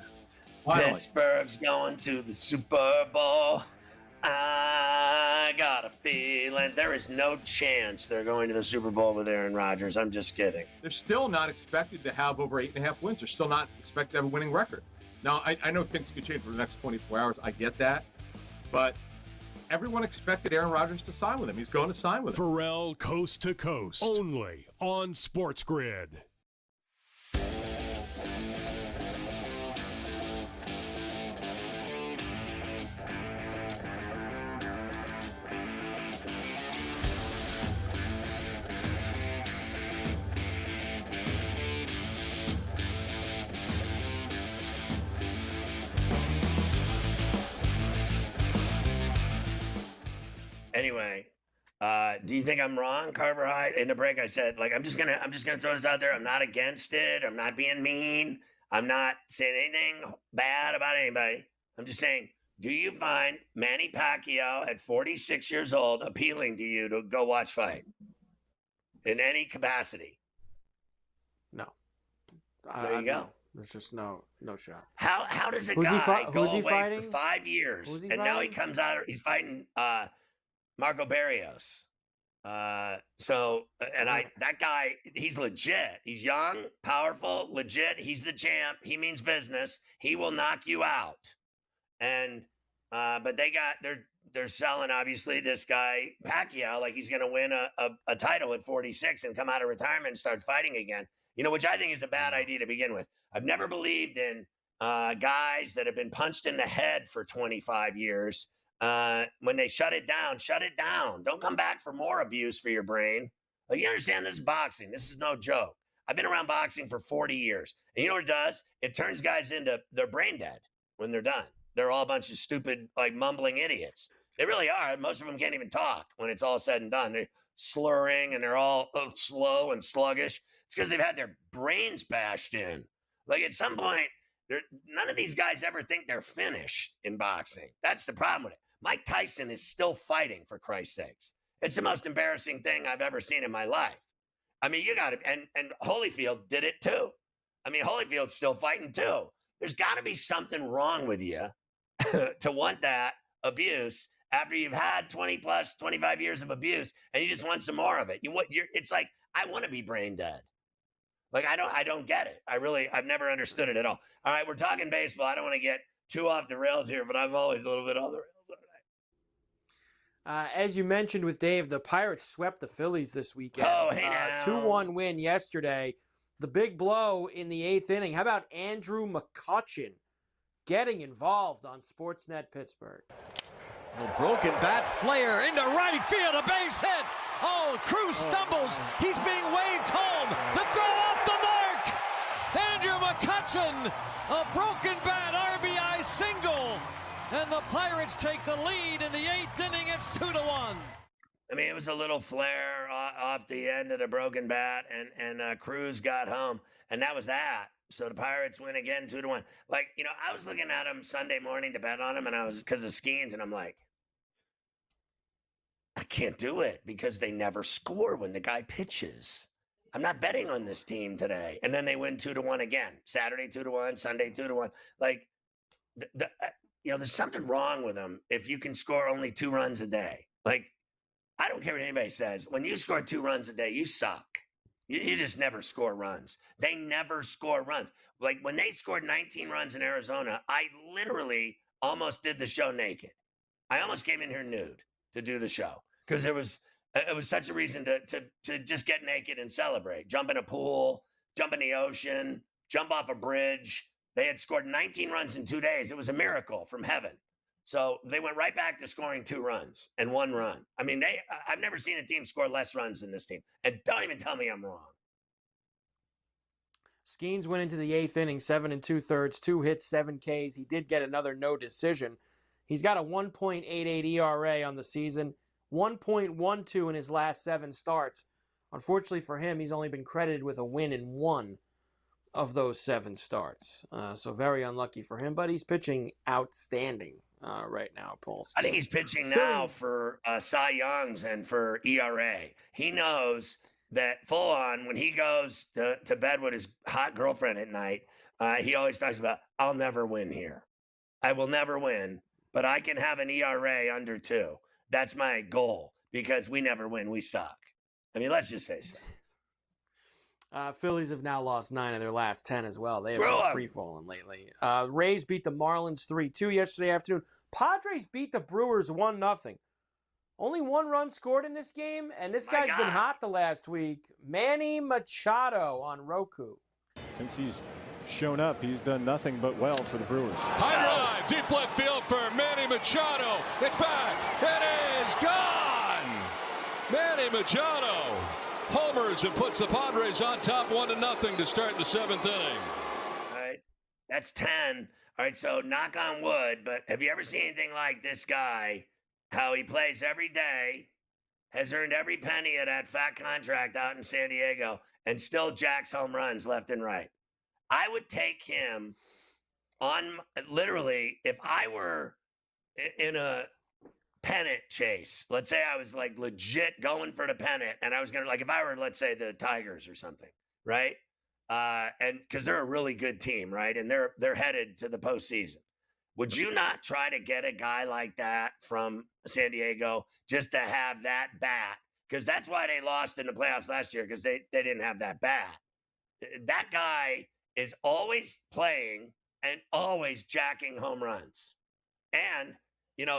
Pittsburgh's going to the Super Bowl. I got a feeling there is no chance they're going to the Super Bowl with Aaron Rodgers. I'm just kidding. They're still not expected to have over 8.5 wins. They're still not expected to have a winning record. Now, I know things could change for the next 24 hours. I get that. But everyone expected Aaron Rodgers to sign with him. He's going to sign with him. Ferrall Coast to Coast, only on SportsGrid. Anyway, do you think I'm wrong, Carver Hyde? In the break, I said, I'm just gonna throw this out there. I'm not against it. I'm not being mean. I'm not saying anything bad about anybody. I'm just saying, do you find Manny Pacquiao at 46 years old appealing to you to go watch fight in any capacity? No. There you go. There's just no shot. How does a Who's guy he go who's he away fighting? for 5 years Who's he and now he fighting? comes out? He's fighting Marco Barrios. That guy, he's legit. He's young, powerful, legit. He's the champ. He means business. He will knock you out. And but they're selling obviously this guy Pacquiao like he's going to win a title at 46 and come out of retirement and start fighting again. Which I think is a bad idea to begin with. I've never believed in guys that have been punched in the head for 25 years. When they shut it down. Don't come back for more abuse for your brain. You understand, this is boxing. This is no joke. I've been around boxing for 40 years. And you know what it does? It turns guys into, they're brain dead when they're done. They're all a bunch of stupid, mumbling idiots. They really are. Most of them can't even talk when it's all said and done. They're slurring and they're all slow and sluggish. It's because they've had their brains bashed in. At some point, none of these guys ever think they're finished in boxing. That's the problem with it. Mike Tyson is still fighting, for Christ's sakes. It's the most embarrassing thing I've ever seen in my life. You got to, and Holyfield did it too. Holyfield's still fighting too. There's got to be something wrong with you to want that abuse after you've had 20 plus, 25 years of abuse, and you just want some more of it. It's like, I want to be brain dead. I don't get it. I've never understood it at all. All right, we're talking baseball. I don't want to get too off the rails here, but I'm always a little bit on the rails. As you mentioned with Dave, the Pirates swept the Phillies this weekend. Oh, hey now. 2-1 win yesterday. The big blow in the 8th inning. How about Andrew McCutchen getting involved on Sportsnet Pittsburgh? A broken bat flare into right field, a base hit. Oh, Cruz stumbles. He's being waved home. The throw off the mark. Andrew McCutchen, a broken bat RBI single. And the Pirates take the lead in the 8th inning. It's 2-1. It was a little flare off the end of the broken bat, and Cruz got home, and that was that. So the Pirates win again, 2-1. I was looking at them Sunday morning to bet on them, and I was because of Skeens, and I'm like, I can't do it because they never score when the guy pitches. I'm not betting on this team today. And then they win 2-1 again. Saturday 2-1, Sunday 2-1. Like, there's something wrong with them if you can score only 2 runs a day. Like, I don't care what anybody says. When you score 2 runs a day, you suck. You just never score runs. They never score runs. Like, when they scored 19 runs in Arizona, I literally almost did the show naked. I almost came in here nude to do the show because it was such a reason to just get naked and celebrate. Jump in a pool, jump in the ocean, jump off a bridge. They had scored 19 runs in 2 days. It was a miracle from heaven. So they went right back to scoring 2 runs and 1 run. I mean, I've never seen a team score less runs than this team. And don't even tell me I'm wrong. Skeens went into the 8th inning, 7 2/3, 2 hits, 7 Ks. He did get another no decision. He's got a 1.88 ERA on the season, 1.12 in his last 7 starts. Unfortunately for him, he's only been credited with a win in 1 of those 7 starts. So very unlucky for him, but he's pitching outstanding right now, Paul. I think he's pitching now for Cy Youngs and for ERA. He knows that full on when he goes to bed with his hot girlfriend at night, he always talks about, I'll never win here. I will never win, but I can have an ERA under 2. That's my goal because we never win. We suck. I mean, let's just face it. Phillies have now lost 9 of their last 10 as well. They have been free-falling lately. Rays beat the Marlins 3-2 yesterday afternoon. Padres beat the Brewers 1-0. Only 1 run scored in this game, and this guy's been hot the last week. Manny Machado on Roku. Since he's shown up, he's done nothing but well for the Brewers. High drive, deep left field for Manny Machado. It's back. It is gone. Manny Machado homers and puts the Padres on top 1-0 to start the 7th inning. All right, that's 10. All right, so knock on wood, but have you ever seen anything like this guy? How he plays every day, has earned every penny of that fat contract out in San Diego, and still jacks home runs left and right. I would take him on, literally, if I were in a pennant chase, let's say I was like legit going for the pennant, and I was going to, like, if I were, let's say, the Tigers or something, right? And because they're a really good team, right? And they're headed to the postseason. Would you not try to get a guy like that from San Diego just to have that bat? Because that's why they lost in the playoffs last year, because they didn't have that bat. That guy is always playing and always jacking home runs. And,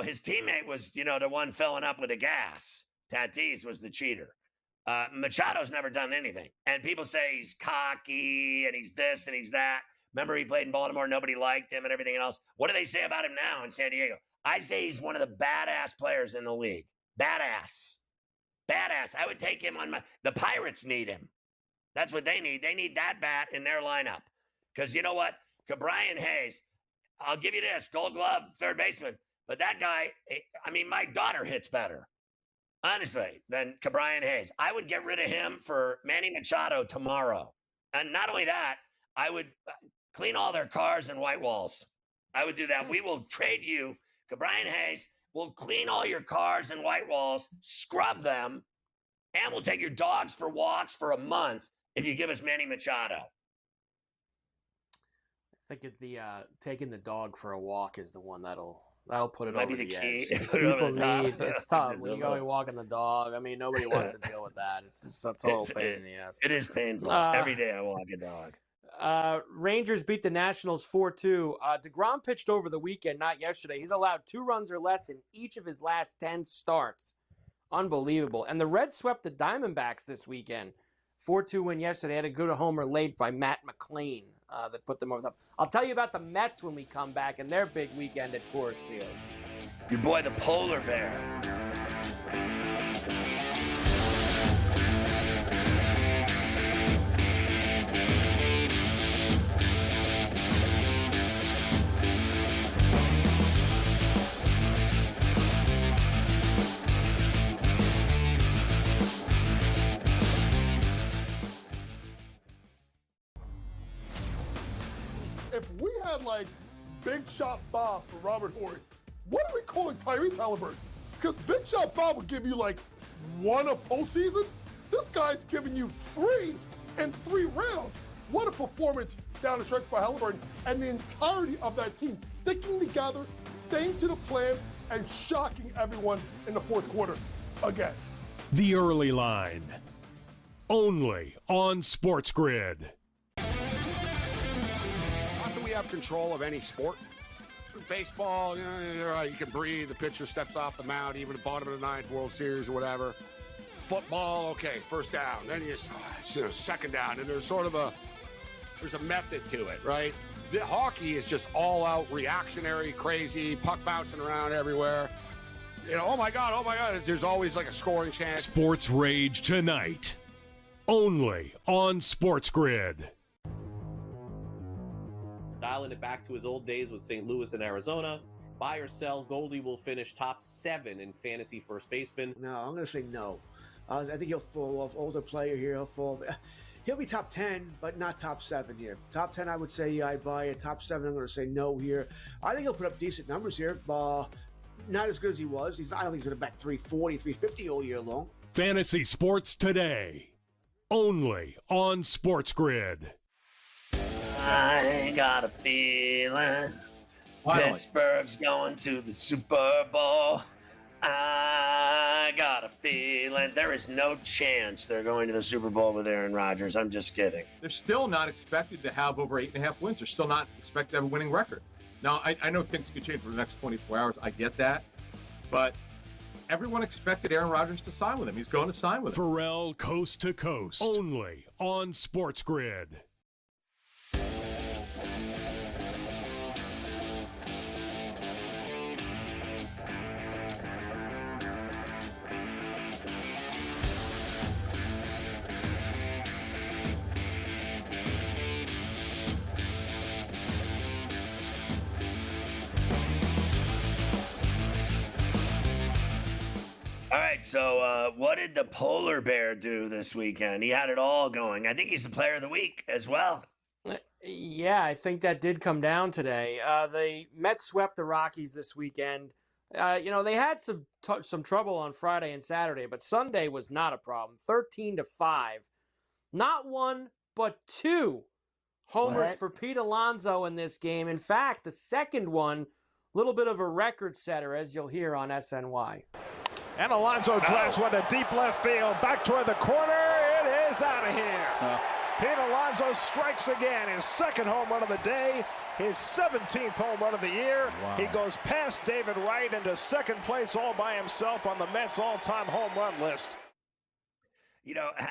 his teammate was, the one filling up with the gas. Tatis was the cheater. Machado's never done anything. And people say he's cocky and he's this and he's that. Remember, he played in Baltimore. Nobody liked him and everything else. What do they say about him now in San Diego? I say he's one of the badass players in the league. Badass. I would take him on the Pirates need him. That's what they need. They need that bat in their lineup. Because you know what? Brian Hayes, I'll give you this, Gold Glove, third baseman. But that guy, my daughter hits better, honestly, than Brian Hayes. I would get rid of him for Manny Machado tomorrow. And not only that, I would clean all their cars and white walls. I would do that. We will trade you. Brian Hayes will clean all your cars and white walls, scrub them, and we'll take your dogs for walks for a month if you give us Manny Machado. I think taking the dog for a walk is the one that'll put it Might over be the the key. edge. Put it over People the need, top. it's tough Just when a you go little. walking the dog. Nobody wants to deal with that. It's just a total pain in the ass. It is painful. Every day I walk a dog. Rangers beat the Nationals 4-2. DeGrom pitched over the weekend, not yesterday. He's allowed 2 runs or less in each of his last 10 starts. Unbelievable. And the Reds swept the Diamondbacks this weekend. 4-2 win yesterday. Had a good homer late by Matt McLean that put them over the top. I'll tell you about the Mets when we come back and their big weekend at Coors Field. Your boy, the polar bear. If we had Big Shot Bob for Robert Horry, what are we calling Tyrese Halliburton? Because Big Shot Bob would give you 1 a postseason. This guy's giving you 3 in 3 rounds. What a performance down the stretch by Halliburton and the entirety of that team sticking together, staying to the plan, and shocking everyone in the fourth quarter again. The Early Line, only on SportsGrid. Not that we have control of any sport. Baseball, you can breathe. The pitcher steps off the mound, even the bottom of the ninth, World Series or whatever. Football, okay, first down. Then second down. And there's a method to it, right? The hockey is just all out reactionary, crazy, puck bouncing around everywhere. Oh my God. There's always like a scoring chance. Sports Rage tonight, only on SportsGrid. Dialing it back to his old days with St. Louis and Arizona. Buy or sell, Goldie will finish top 7 in fantasy first baseman. No, I'm going to say no. I think he'll fall off. Older player here, he'll be top 10, but not top 7 here. Top 10, I would say I'd buy it. Top 7, I'm going to say no here. I think he'll put up decent numbers here. Not as good as he was. I don't think he's going to bat 340, 350 all year long. Fantasy Sports Today, only on SportsGrid. I got a feeling Pittsburgh's going to the Super Bowl. I got a feeling there is no chance they're going to the Super Bowl with Aaron Rodgers. I'm just kidding. They're still not expected to have over 8.5 wins. They're still not expected to have a winning record. Now, I know things could change for the next 24 hours. I get that. But everyone expected Aaron Rodgers to sign with him. He's going to sign with him. Ferrall Coast to Coast, only on SportsGrid. All right, so what did the polar bear do this weekend? He had it all going. I think he's the player of the week as well. Yeah, I think that did come down today. The Mets swept the Rockies this weekend. They had some trouble on Friday and Saturday, but Sunday was not a problem. 13-5. Not 1, but 2 homers for Pete Alonso in this game. In fact, the second one, a little bit of a record setter, as you'll hear on SNY. And Alonso drives one to deep left field. Back toward the corner. It is out of here. Pete Alonso strikes again. His second home run of the day. His 17th home run of the year. Wow. He goes past David Wright into second place all by himself on the Mets all-time home run list.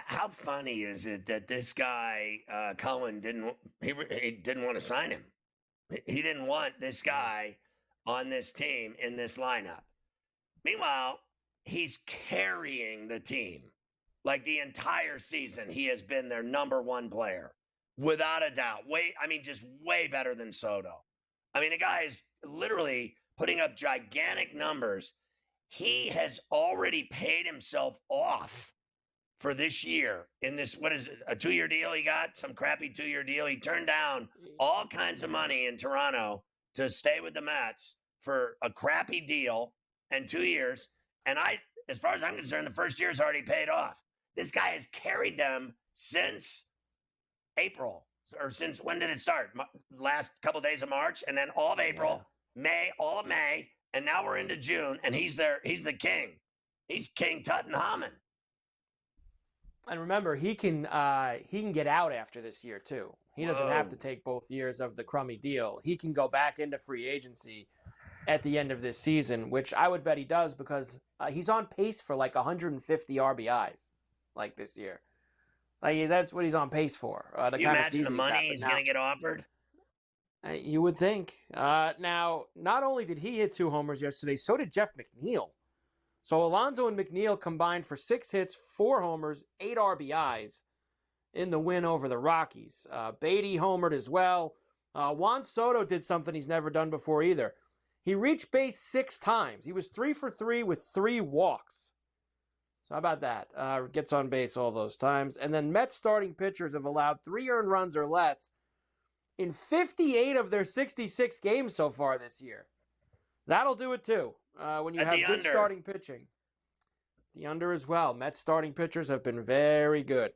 How funny is it that this guy, Cohen, didn't want to sign him? He didn't want this guy on this team in this lineup. Meanwhile, he's carrying the team. Like the entire season, he has been their number 1 player. Without a doubt. Just way better than Soto. The guy is literally putting up gigantic numbers. He has already paid himself off for this year in this, what is it, a 2-year deal he got? Some crappy 2-year deal. He turned down all kinds of money in Toronto to stay with the Mets for a crappy deal and 2 years. And as far as I'm concerned, the first year's already paid off. This guy has carried them since April, or since when did it start? Last couple days of March, and then all of April, May, all of May, and now we're into June, and he's the king. He's King Tutankhamun. And remember, he can get out after this year too. He doesn't have to take both years of the crummy deal. He can go back into free agency at the end of this season, which I would bet he does because he's on pace for like 150 RBIs like this year. That's what he's on pace for. You imagine the money he's going to get offered? You would think. Now, not only did he hit 2 homers yesterday, so did Jeff McNeil. So Alonso and McNeil combined for 6 hits, 4 homers, 8 RBIs in the win over the Rockies. Beatty homered as well. Juan Soto did something he's never done before either. He reached base 6 times. He was 3 for 3 with 3 walks. So how about that? Gets on base all those times. And then Mets starting pitchers have allowed 3 earned runs or less in 58 of their 66 games so far this year. That'll do it too. When you have good starting pitching. The under as well. Mets starting pitchers have been very good.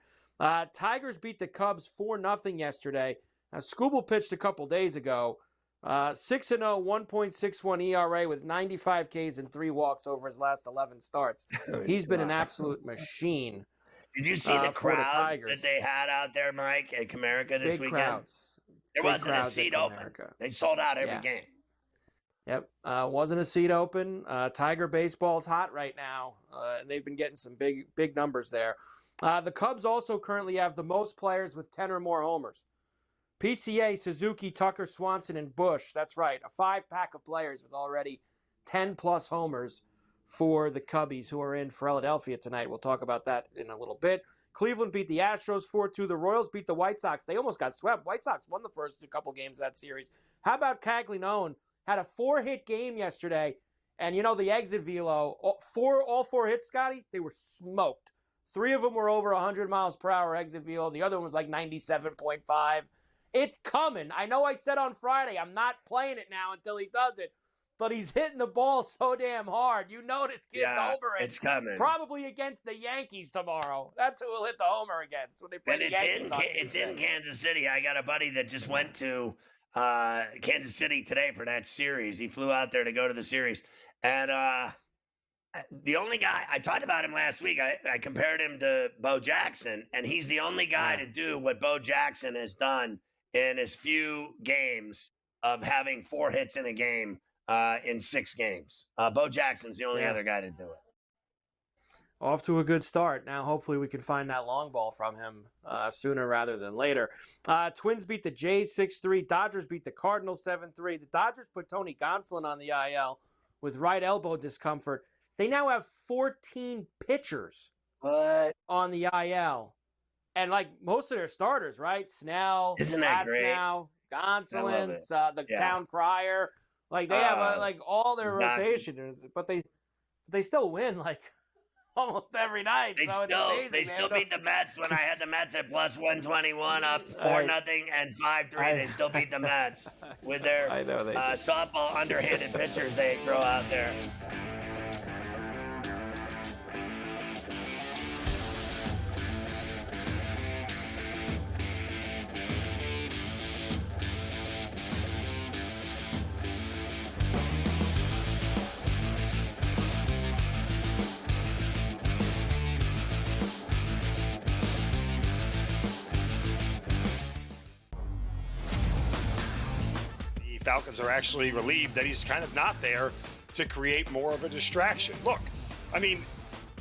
Tigers beat the Cubs 4-0 yesterday. Now, Skubal pitched a couple days ago. 6-0, 1.61 ERA with 95 Ks and 3 walks over his last 11 starts. He's been an absolute machine. Did you see the crowds that they had out there, Mike, at Comerica this weekend? Crowds. There wasn't a seat open. They sold out every game. Yep. Wasn't a seat open. Tiger baseball's hot right now. They've been getting some big numbers there. The Cubs also currently have the most players with 10 or more homers. PCA, Suzuki, Tucker, Swanson, and Bush. That's right. A 5-pack of players with already 10-plus homers for the Cubbies who are in Philadelphia tonight. We'll talk about that in a little bit. Cleveland beat the Astros 4-2. The Royals beat the White Sox. They almost got swept. White Sox won the first couple games of that series. How about Caglianone? Had a 4-hit game yesterday. And, you know, the exit velo, all 4 hits, Scotty, they were smoked. 3 of them were over 100 miles per hour exit velo. The other one was like 97.5. It's coming. I know I said on Friday I'm not playing it now until he does it. But he's hitting the ball so damn hard. You know this kid's over it. It's coming. Probably against the Yankees tomorrow. That's who will hit the homer against when they play the Yankees on Tuesday. It's in Kansas City. I got a buddy that just went to Kansas City today for that series. He flew out there to go to the series. And the only guy, I talked about him last week. I compared him to Bo Jackson, and he's the only guy to do what Bo Jackson has done in his few games of having 4 hits in a game in 6 games. Bo Jackson's the only other guy to do it. Off to a good start. Now, hopefully, we can find that long ball from him sooner rather than later. Twins beat the Jays 6-3. Dodgers beat the Cardinals 7-3. The Dodgers put Tony Gonsolin on the IL with right elbow discomfort. They now have 14 pitchers on the IL. And, like, most of their starters, right? Snell, Isn't that great? Now, Gonsolin, Town Crier. Like, they have, all their rotation. But they still win, like, almost every night. They still beat the Mets when I had the Mets at plus 121 up 4-0 and 5-3. They still beat the Mets with their softball underhanded pitchers they throw out there. Falcons are actually relieved that he's kind of not there to create more of a distraction. Look, I mean,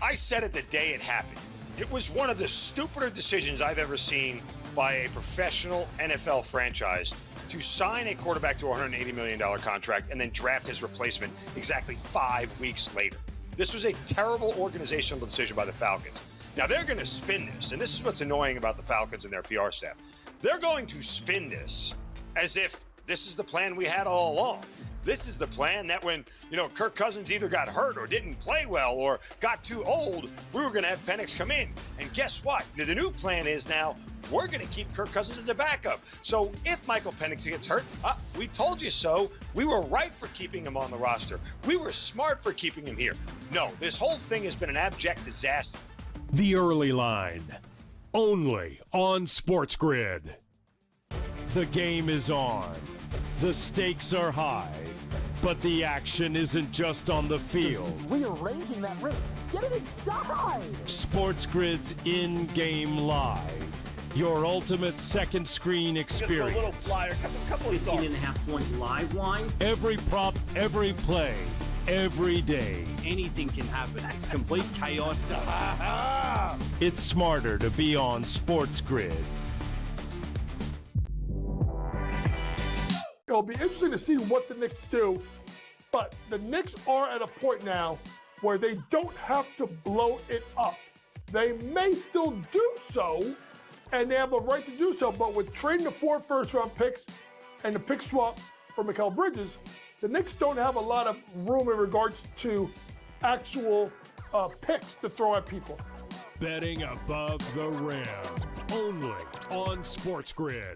I said it the day it happened. It was one of the stupider decisions I've ever seen by a professional NFL franchise to sign a quarterback to a $180 million contract and then draft his replacement exactly 5 weeks later. This was a terrible organizational decision by the Falcons. Now, they're going to spin this, and this is what's annoying about the Falcons and their PR staff. They're going to spin this as if this is the plan we had all along. This is the plan that when, Kirk Cousins either got hurt or didn't play well or got too old, we were going to have Penix come in. And guess what? The new plan is now we're going to keep Kirk Cousins as a backup. So if Michael Penix gets hurt, we told you so. We were right for keeping him on the roster. We were smart for keeping him here. No, this whole thing has been an abject disaster. The Early Line, only on SportsGrid. The game is on. The stakes are high. But the action isn't just on the field. He's rearranging that ring. Get it inside! SportsGrid's in-game live. Your ultimate second screen experience. A little flyer, couple of 15.5 points live line. Every prop, every play, every day. Anything can happen. It's complete chaos. It's smarter to be on SportsGrid. It'll be interesting to see what the Knicks do, but the Knicks are at a point now where they don't have to blow it up. They may still do so, and they have a right to do so, but with trading the 4 first-round picks and the pick swap for Mikal Bridges, the Knicks don't have a lot of room in regards to actual picks to throw at people. Betting above the rim, only on SportsGrid.